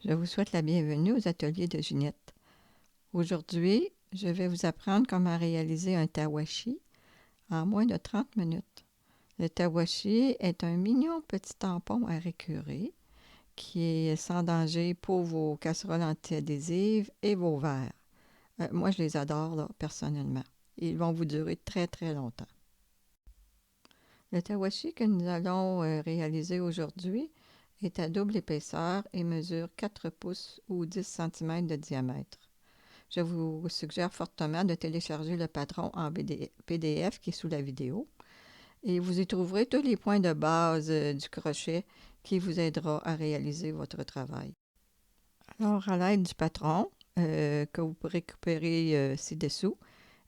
Je vous souhaite la bienvenue aux ateliers de Ginette. Aujourd'hui, je vais vous apprendre comment réaliser un tawashi en moins de 30 minutes. Le tawashi est un mignon petit tampon à récurer qui est sans danger pour vos casseroles anti-adhésives et vos verres. Moi, je les adore là, personnellement. Ils vont vous durer très très longtemps. Le tawashi que nous allons réaliser aujourd'hui est à double épaisseur et mesure 4 pouces ou 10 cm de diamètre. Je vous suggère fortement de télécharger le patron en PDF qui est sous la vidéo et vous y trouverez tous les points de base du crochet qui vous aidera à réaliser votre travail. Alors, à l'aide du patron que vous pourrez récupérer ci-dessous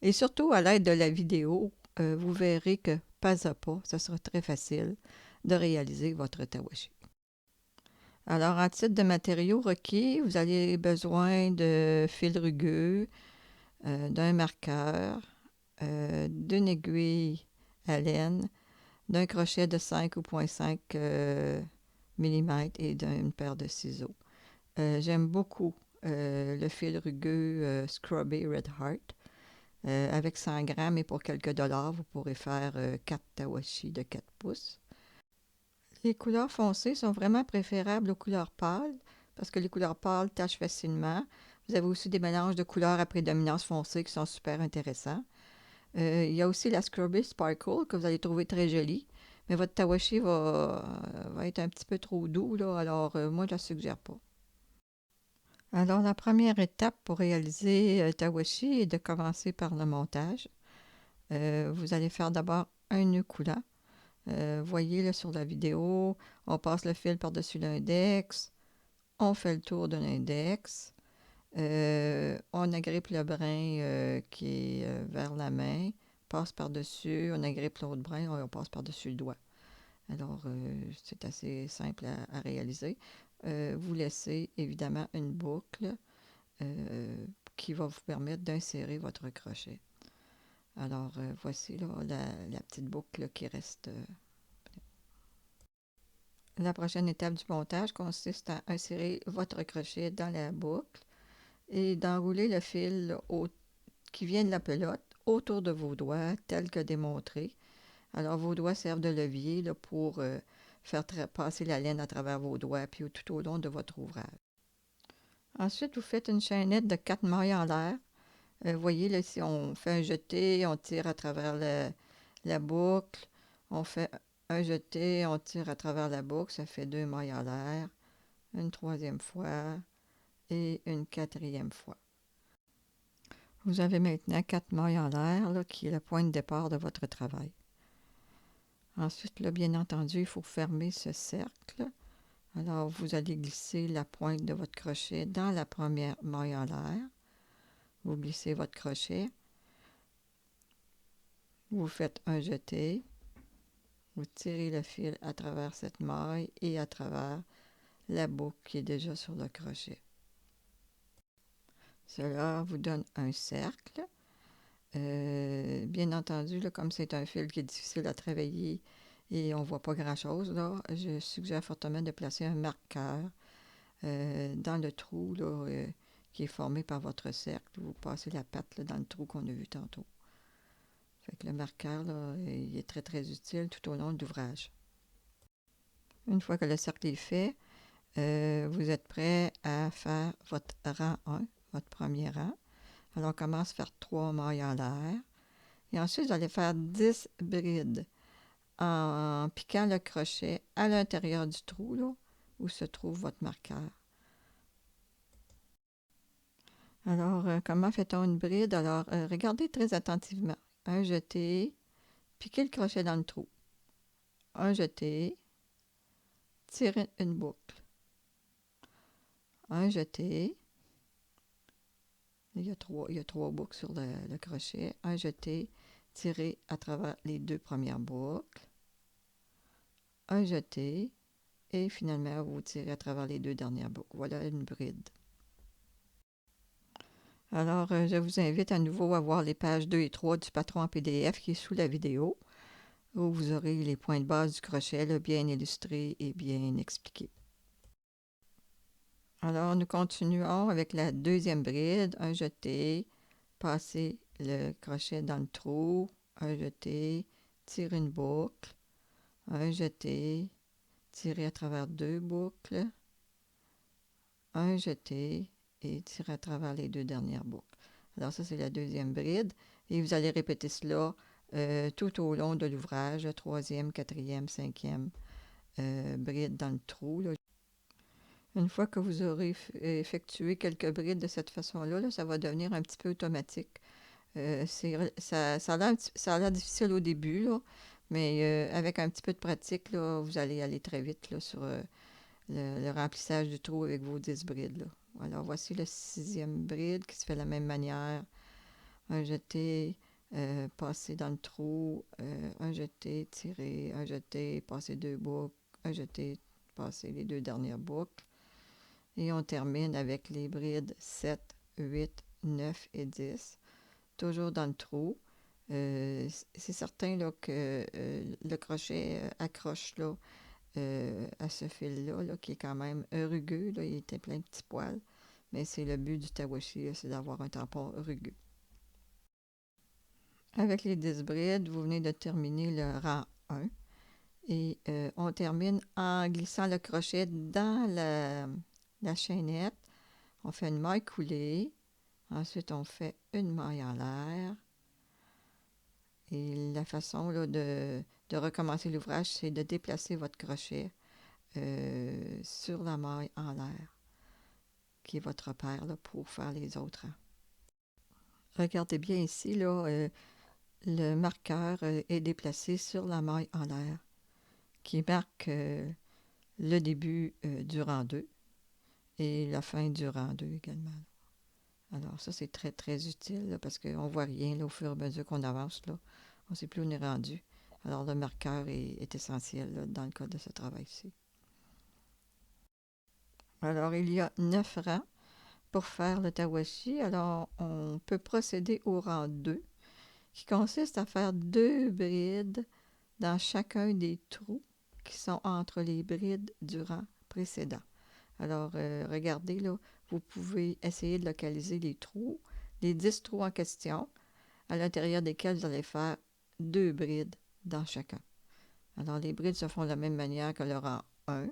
et surtout à l'aide de la vidéo, vous verrez que pas à pas, ce sera très facile de réaliser votre tawashi. Alors, en titre de matériaux requis, vous avez besoin de fil rugueux, d'un marqueur, d'une aiguille à laine, d'un crochet de 5 ou 0,5 mm et d'une paire de ciseaux. J'aime beaucoup le fil rugueux Scrubby Red Heart. Avec 100 grammes et pour quelques dollars, vous pourrez faire 4 tawashi de 4 pouces. Les couleurs foncées sont vraiment préférables aux couleurs pâles parce que les couleurs pâles tachent facilement. Vous avez aussi des mélanges de couleurs à prédominance foncée qui sont super intéressants. Il y a aussi la Scrubby Sparkle que vous allez trouver très jolie, mais votre tawashi va être un petit peu trop doux, là, alors moi je ne la suggère pas. Alors la première étape pour réaliser tawashi est de commencer par le montage. Vous allez faire d'abord un nœud coulant. Voyez là, sur la vidéo, on passe le fil par-dessus l'index, on fait le tour de l'index, on agrippe le brin qui est vers la main, passe par-dessus, on agrippe l'autre brin, on passe par-dessus le doigt. Alors, c'est assez simple à réaliser. Vous laissez évidemment une boucle qui va vous permettre d'insérer votre crochet. Alors, voici là, la petite boucle là, qui reste. La prochaine étape du montage consiste à insérer votre crochet dans la boucle et d'enrouler le fil qui vient de la pelote autour de vos doigts, tel que démontré. Alors, vos doigts servent de levier là, pour faire passer la laine à travers vos doigts puis tout au long de votre ouvrage. Ensuite, vous faites une chaînette de 4 mailles en l'air. Voyez, là, si on fait un jeté, on tire à travers la boucle. On fait un jeté, on tire à travers la boucle, ça fait 2 mailles en l'air. Une troisième fois et une quatrième fois. Vous avez maintenant 4 mailles en l'air, là, qui est le point de départ de votre travail. Ensuite, là, bien entendu, il faut fermer ce cercle. Alors, vous allez glisser la pointe de votre crochet dans la première maille en l'air. Vous glissez votre crochet. Vous faites un jeté. Vous tirez le fil à travers cette maille et à travers la boucle qui est déjà sur le crochet. Cela vous donne un cercle. Bien entendu, là, comme c'est un fil qui est difficile à travailler et on ne voit pas grand-chose, là, je suggère fortement de placer un marqueur dans le trou là, qui est formé par votre cercle. Vous passez la patte là, dans le trou qu'on a vu tantôt. Fait que le marqueur, là, il est très très utile tout au long de l'ouvrage. Une fois que le cercle est fait, vous êtes prêt à faire votre rang 1, votre premier rang. Alors on commence à faire 3 mailles en l'air. Et ensuite, vous allez faire 10 brides en piquant le crochet à l'intérieur du trou là, où se trouve votre marqueur. Alors, comment fait-on une bride? Alors, regardez très attentivement. Un jeté, piquez le crochet dans le trou. Un jeté, tirez une boucle. Un jeté, il y a trois boucles sur le crochet. Un jeté, tirez à travers les 2 premières boucles. Un jeté, et finalement, vous tirez à travers les 2 dernières boucles. Voilà une bride. Alors, je vous invite à nouveau à voir les pages 2 et 3 du patron en PDF qui est sous la vidéo, où vous aurez les points de base du crochet là, bien illustrés et bien expliqués. Alors, nous continuons avec la deuxième bride, un jeté, passer le crochet dans le trou, un jeté, tirer une boucle, un jeté, tirer à travers deux boucles, un jeté et tirer à travers les deux dernières boucles. Alors ça, c'est la deuxième bride et vous allez répéter cela tout au long de l'ouvrage, troisième, quatrième, cinquième bride dans le trou, là. Une fois que vous aurez effectué quelques brides de cette façon-là, là, ça va devenir un petit peu automatique. Ça a l'air difficile au début, là, mais avec un petit peu de pratique, là, vous allez aller très vite là, sur le remplissage du trou avec vos 10 brides. Là. Alors, voici le sixième bride qui se fait de la même manière. Un jeté, passer dans le trou, un jeté, tirer, un jeté, passer deux boucles, un jeté, passer les deux dernières boucles. Et on termine avec les brides 7, 8, 9 et 10, toujours dans le trou. C'est certain là, que le crochet accroche là, à ce fil-là, là, qui est quand même rugueux. Là, il était plein de petits poils. Mais c'est le but du tawashi, c'est d'avoir un tampon rugueux. Avec les 10 brides, vous venez de terminer le rang 1. Et on termine en glissant le crochet dans la chaînette. On fait une maille coulée. Ensuite, on fait une maille en l'air. Et la façon là, de recommencer l'ouvrage, c'est de déplacer votre crochet sur la maille en l'air, qui est votre repère là, pour faire les autres rangs. Regardez bien ici, là, le marqueur est déplacé sur la maille en l'air, qui marque le début du rang 2 et la fin du rang 2 également. Alors ça, c'est très, très utile là, parce qu'on ne voit rien là, au fur et à mesure qu'on avance. Là. On ne sait plus où on est rendu. Alors le marqueur est essentiel là, dans le cas de ce travail-ci. Alors il y a 9 rangs pour faire le tawashi. Alors on peut procéder au rang 2 qui consiste à faire 2 brides dans chacun des trous qui sont entre les brides du rang précédent. Alors, regardez, là, vous pouvez essayer de localiser les trous, les 10 trous en question, à l'intérieur desquels vous allez faire 2 brides dans chacun. Alors, les brides se font de la même manière que le rang 1.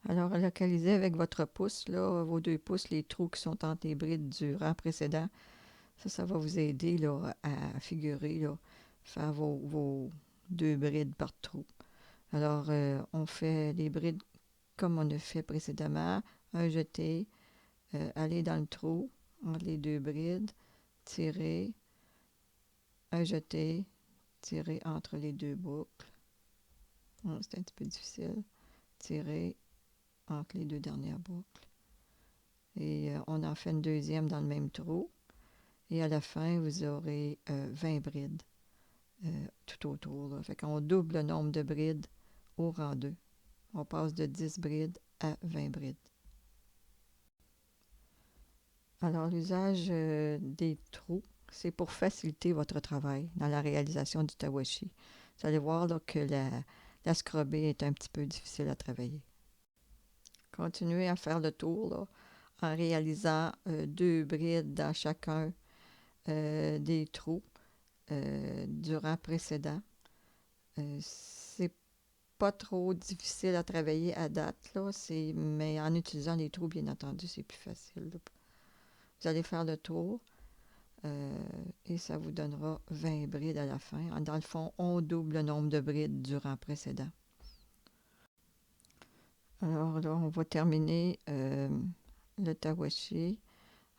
Alors, localisez avec votre pouce, là, vos 2 pouces, les trous qui sont entre les brides du rang précédent. Ça va vous aider là, à figurer, là, faire vos 2 brides par trou. Alors, on fait les brides comme on a fait précédemment. Un jeté, aller dans le trou entre les 2 brides, tirer, un jeté, tirer entre les 2 boucles. C'est un petit peu difficile. Tirer entre les 2 dernières boucles. Et on en fait une deuxième dans le même trou. Et à la fin, vous aurez 20 brides tout autour. Là. Fait qu'on double le nombre de brides au rang 2. On passe de 10 brides à 20 brides. Alors, l'usage des trous, c'est pour faciliter votre travail dans la réalisation du tawashi. Vous allez voir là, que la scrubée est un petit peu difficile à travailler. Continuez à faire le tour là, en réalisant 2 brides dans chacun des trous du rang précédent. C'est pas trop difficile à travailler à date, là, mais en utilisant les trous, bien entendu, c'est plus facile. Là. Vous allez faire le tour et ça vous donnera 20 brides à la fin. Dans le fond, on double le nombre de brides du rang précédent. Alors là, on va terminer le tawashi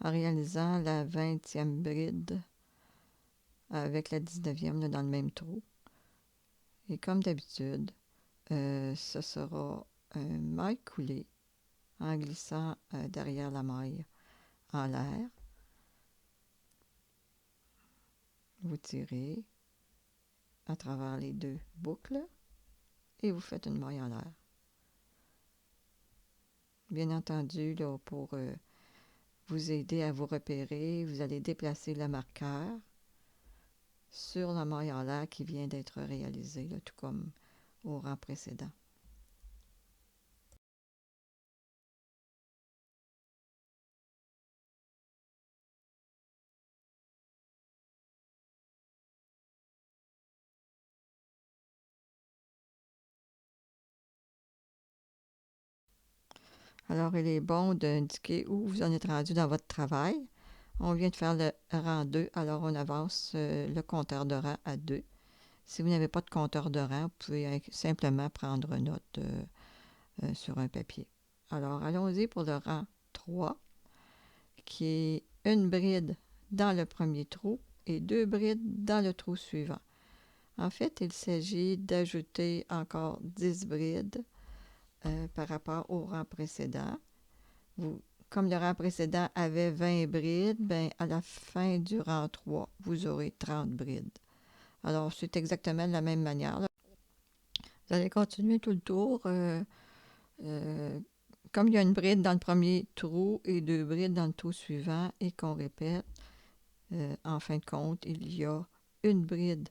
en réalisant la 20e bride avec la 19e là, dans le même trou. Et comme d'habitude, ce sera un maille coulée en glissant derrière la maille en l'air. Vous tirez à travers les 2 boucles et vous faites une maille en l'air. Bien entendu, là, pour vous aider à vous repérer, vous allez déplacer le marqueur sur la maille en l'air qui vient d'être réalisée, là, tout comme au rang précédent. Alors, il est bon d'indiquer où vous en êtes rendu dans votre travail. On vient de faire le rang 2, alors on avance le compteur de rang à 2. Si vous n'avez pas de compteur de rang, vous pouvez simplement prendre note sur un papier. Alors, allons-y pour le rang 3, qui est une bride dans le premier trou et 2 brides dans le trou suivant. En fait, il s'agit d'ajouter encore 10 brides par rapport au rang précédent. Comme le rang précédent avait 20 brides, ben, à la fin du rang 3, vous aurez 30 brides. Alors, c'est exactement de la même manière, là. Vous allez continuer tout le tour. Comme il y a une bride dans le premier trou et 2 brides dans le trou suivant et qu'on répète, en fin de compte, il y a une bride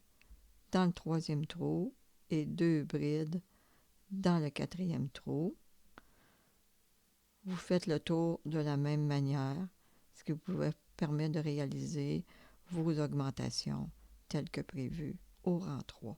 dans le troisième trou et 2 brides dans le quatrième trou. Vous faites le tour de la même manière, ce qui vous permet de réaliser vos augmentations telles que prévues au rang 3.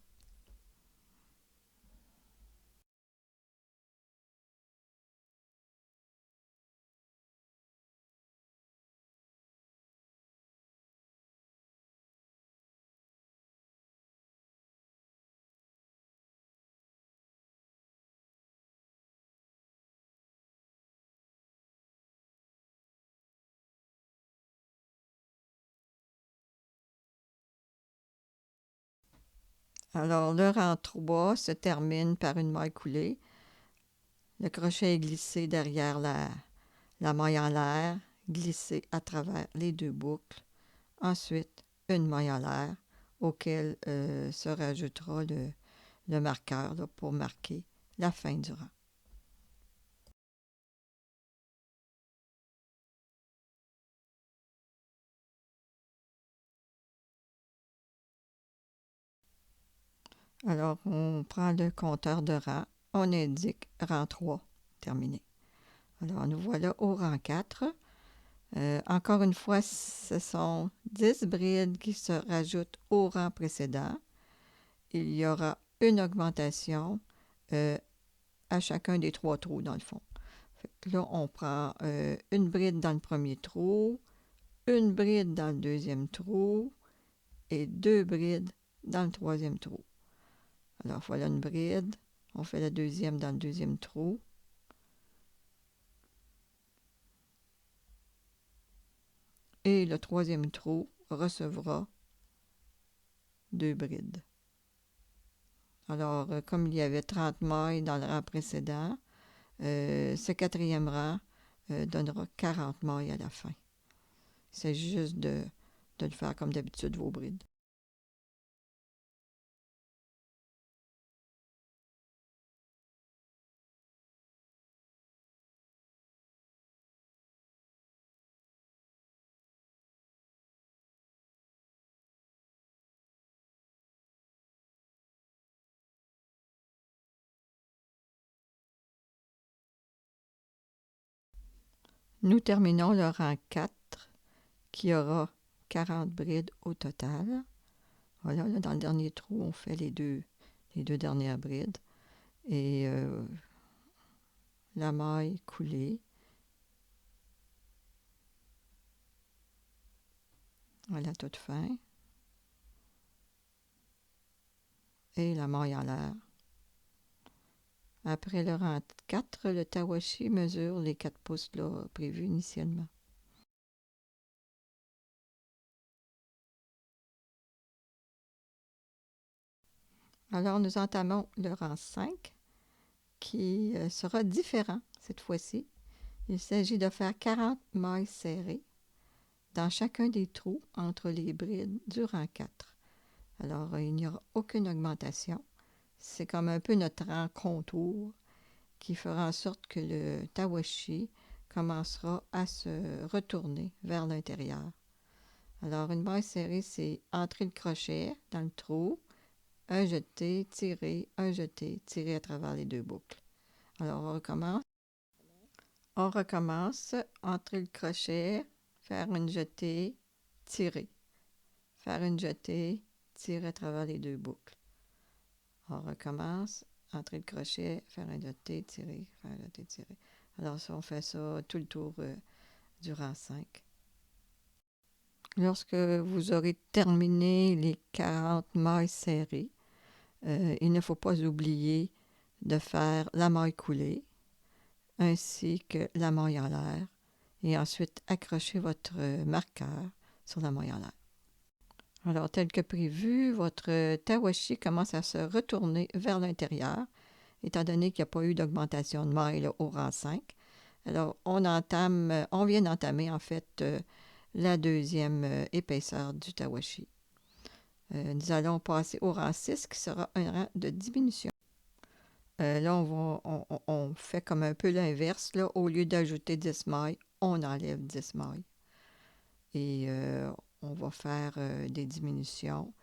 Alors, le rang 3 se termine par une maille coulée. Le crochet est glissé derrière la maille en l'air, glissé à travers les 2 boucles. Ensuite, une maille en l'air auquel se rajoutera le marqueur là, pour marquer la fin du rang. Alors, on prend le compteur de rang, on indique rang 3, terminé. Alors, nous voilà au rang 4. Encore une fois, ce sont 10 brides qui se rajoutent au rang précédent. Il y aura une augmentation à chacun des 3 trous, dans le fond. Fait que là, on prend une bride dans le premier trou, une bride dans le deuxième trou et 2 brides dans le troisième trou. Alors, voilà une bride. On fait la deuxième dans le deuxième trou. Et le troisième trou recevra 2 brides. Alors, comme il y avait 30 mailles dans le rang précédent, ce quatrième rang donnera 40 mailles à la fin. Il s'agit juste de le faire comme d'habitude, vos brides. Nous terminons le rang 4 qui aura 40 brides au total. Voilà, là, dans le dernier trou, on fait les deux dernières brides. Et la maille coulée à la toute fin. Et la maille en l'air. Après le rang 4, le tawashi mesure les 4 pouces là, prévus initialement. Alors, nous entamons le rang 5 qui sera différent cette fois-ci. Il s'agit de faire 40 mailles serrées dans chacun des trous entre les brides du rang 4. Alors, il n'y aura aucune augmentation. C'est comme un peu notre rang contour qui fera en sorte que le tawashi commencera à se retourner vers l'intérieur. Alors, une maille serrée, c'est entrer le crochet dans le trou, un jeté, tirer, un jeté, tirer à travers les 2 boucles. Alors, on recommence. On recommence, entrer le crochet, faire une jetée, tirer. Faire une jetée, tirer à travers les 2 boucles. On recommence, entrer le crochet, faire un jeté, tirer, faire un jeté, tirer. Alors ça, on fait ça tout le tour du rang 5. Lorsque vous aurez terminé les 40 mailles serrées, il ne faut pas oublier de faire la maille coulée ainsi que la maille en l'air et ensuite accrocher votre marqueur sur la maille en l'air. Alors, tel que prévu, votre tawashi commence à se retourner vers l'intérieur, étant donné qu'il n'y a pas eu d'augmentation de maille là, au rang 5. Alors, on vient d'entamer en fait la deuxième épaisseur du tawashi. Nous allons passer au rang 6 qui sera un rang de diminution. Là, on fait comme un peu l'inverse. Là. Au lieu d'ajouter 10 mailles, on enlève 10 mailles. Et on va faire des diminutions.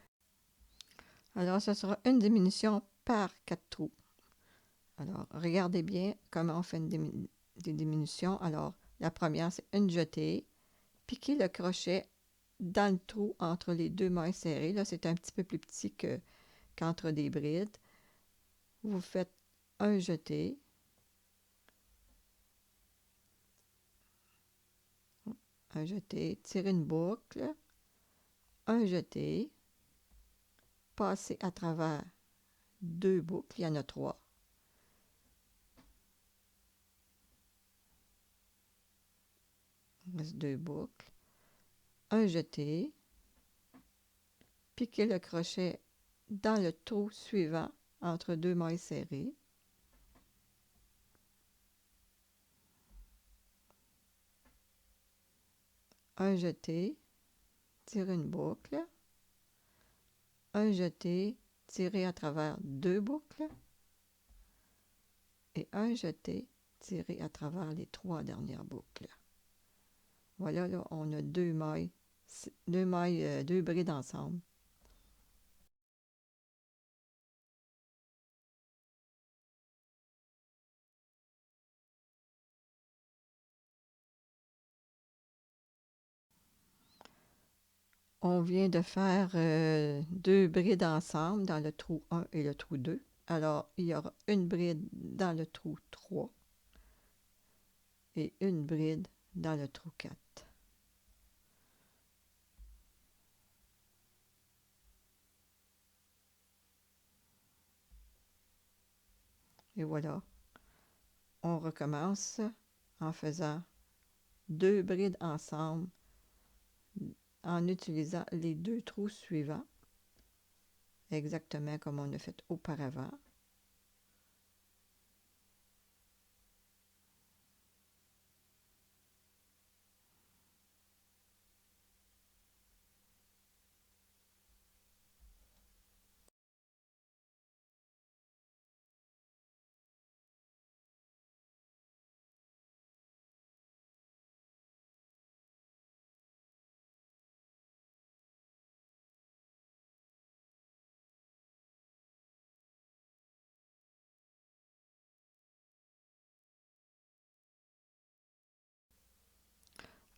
Alors, ce sera une diminution par 4 trous. Alors, regardez bien comment on fait des diminutions. Alors, la première, c'est une jetée. Piquez le crochet dans le trou entre les deux mailles serrées. Là, c'est un petit peu plus petit qu'entre des brides. Vous faites un jeté. Un jeté, tirez une boucle. Un jeté. Passez à travers deux boucles. Il y en a 3. Il reste 2 boucles. Un jeté. Piquez le crochet dans le trou suivant entre deux mailles serrées. Un jeté, tirez une boucle. Un jeté, tirez à travers deux boucles. Et un jeté, tirez à travers les 3 dernières boucles. Voilà, là, on a deux brides ensemble. On vient de faire 2 brides ensemble dans le trou 1 et le trou 2. Alors, il y aura une bride dans le trou 3 et une bride dans le trou 4. Et voilà, on recommence en faisant 2 brides ensemble en utilisant les 2 trous suivants, exactement comme on a fait auparavant.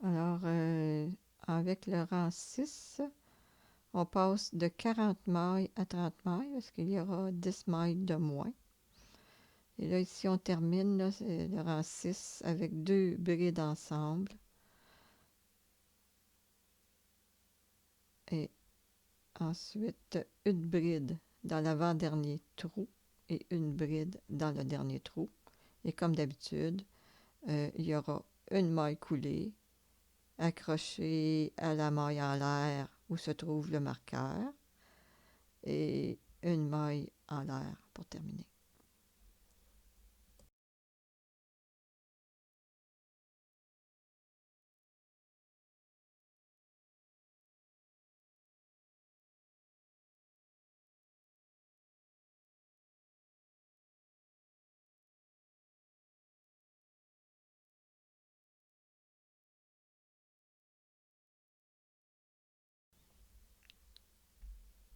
Alors, avec le rang 6, on passe de 40 mailles à 30 mailles parce qu'il y aura 10 mailles de moins. Et là, ici, on termine, là, c'est le rang 6 avec 2 brides ensemble. Et ensuite, une bride dans l'avant-dernier trou et une bride dans le dernier trou. Et comme d'habitude, il y aura une maille coulée accrochée à la maille en l'air où se trouve le marqueur et une maille en l'air pour terminer.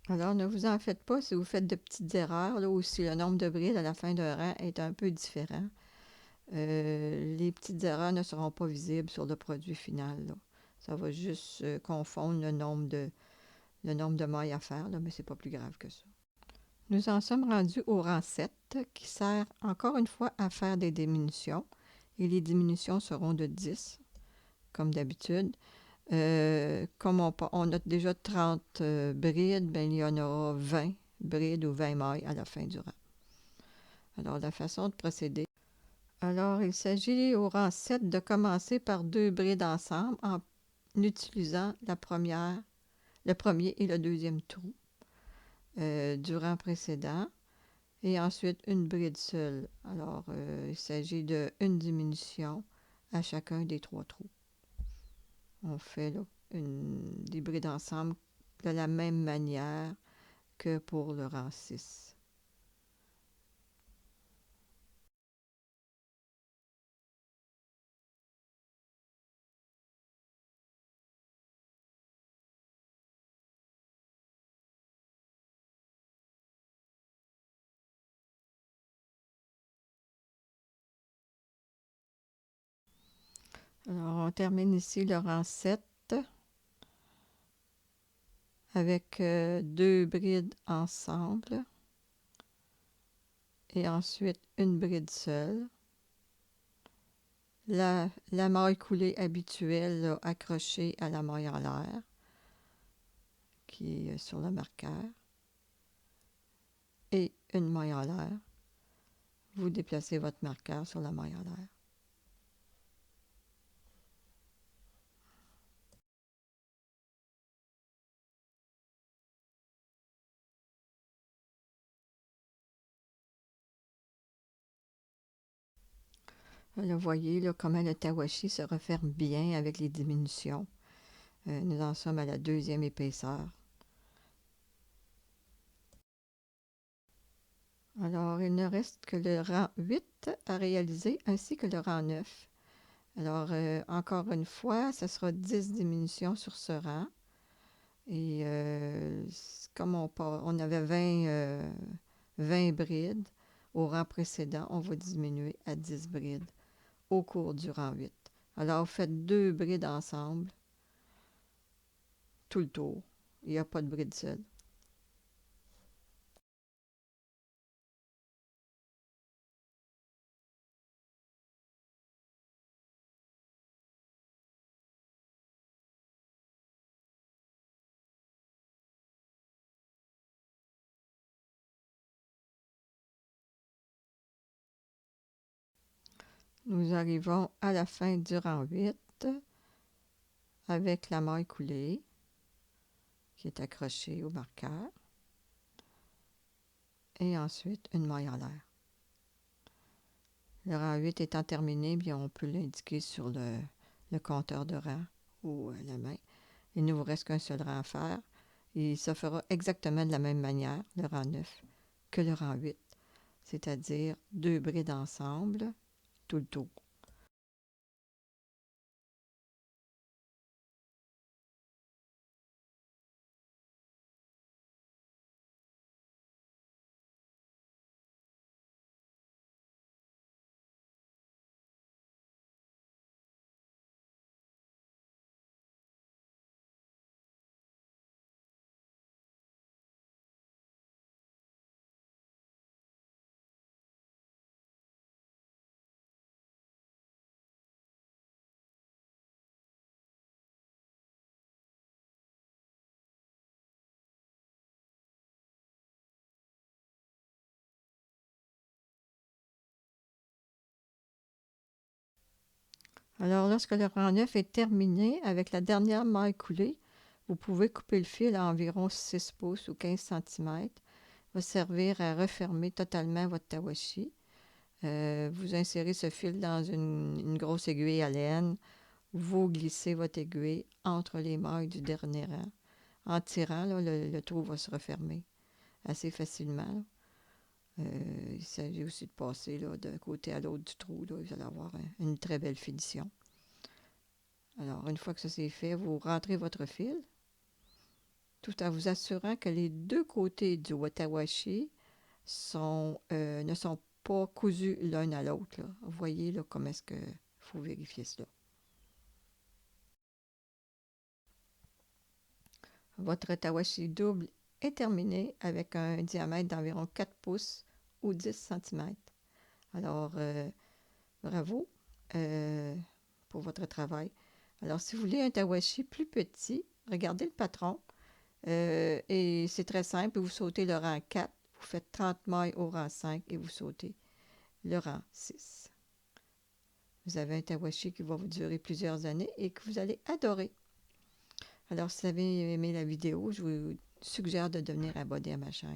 Alors, ne vous en faites pas si vous faites de petites erreurs là, ou si le nombre de brides à la fin d'un rang est un peu différent. Les petites erreurs ne seront pas visibles sur le produit final. Là. Ça va juste confondre le nombre de mailles à faire, là, mais c'est pas plus grave que ça. Nous en sommes rendus au rang 7 qui sert encore une fois à faire des diminutions et les diminutions seront de 10, comme d'habitude. Comme on a déjà 30 brides, ben, il y en aura 20 brides ou 20 mailles à la fin du rang. Alors, la façon de procéder. Alors, il s'agit au rang 7 de commencer par 2 brides ensemble en utilisant le premier et le deuxième trou du rang précédent et ensuite une bride seule. Alors, il s'agit d'une diminution à chacun des 3 trous. On fait là, des brides ensemble de la même manière que pour le rang 6. Alors, on termine ici le rang 7 avec 2 brides ensemble et ensuite une bride seule. La maille coulée habituelle là, accrochée à la maille en l'air qui est sur le marqueur et une maille en l'air. Vous déplacez votre marqueur sur la maille en l'air. Là, vous voyez là, comment le tawashi se referme bien avec les diminutions. Nous en sommes à la deuxième épaisseur. Alors, il ne reste que le rang 8 à réaliser ainsi que le rang 9. Alors, encore une fois, ce sera 10 diminutions sur ce rang. Et comme on avait 20 brides au rang précédent, on va diminuer à 10 brides au cours du rang 8. Alors, vous faites 2 brides ensemble tout le tour. Il n'y a pas de bride seule. Nous arrivons à la fin du rang 8 avec la maille coulée qui est accrochée au marqueur et ensuite une maille en l'air. Le rang 8 étant terminé, bien on peut l'indiquer sur le compteur de rang ou la main. Il ne vous reste qu'un seul rang à faire et ça fera exactement de la même manière, le rang 9, que le rang 8, c'est-à-dire 2 brides ensemble tout le tour. Alors, lorsque le rang 9 est terminé avec la dernière maille coulée, vous pouvez couper le fil à environ 6 pouces ou 15 cm. Va servir à refermer totalement votre tawashi. Vous insérez ce fil dans une grosse aiguille à laine. Vous glissez votre aiguille entre les mailles du dernier rang. En tirant, là, le trou va se refermer assez facilement. Il s'agit aussi de passer d'un côté à l'autre du trou. Là, vous allez avoir une très belle finition. Alors, une fois que ça c'est fait, vous rentrez votre fil tout en vous assurant que les deux côtés du watawashi ne sont pas cousus l'un à l'autre. Vous voyez là, comment est-ce qu'il faut vérifier cela. Votre tawashi double est terminé avec un diamètre d'environ 4 pouces ou 10 cm. Alors, bravo. euh, pour votre travail. Alors, si vous voulez un tawashi plus petit, regardez le patron. Et c'est très simple. Vous sautez le rang 4, vous faites 30 mailles au rang 5 et vous sautez le rang 6. Vous avez un tawashi qui va vous durer plusieurs années et que vous allez adorer. Alors, si vous avez aimé la vidéo, je vous suggère de devenir abonné à ma chaîne.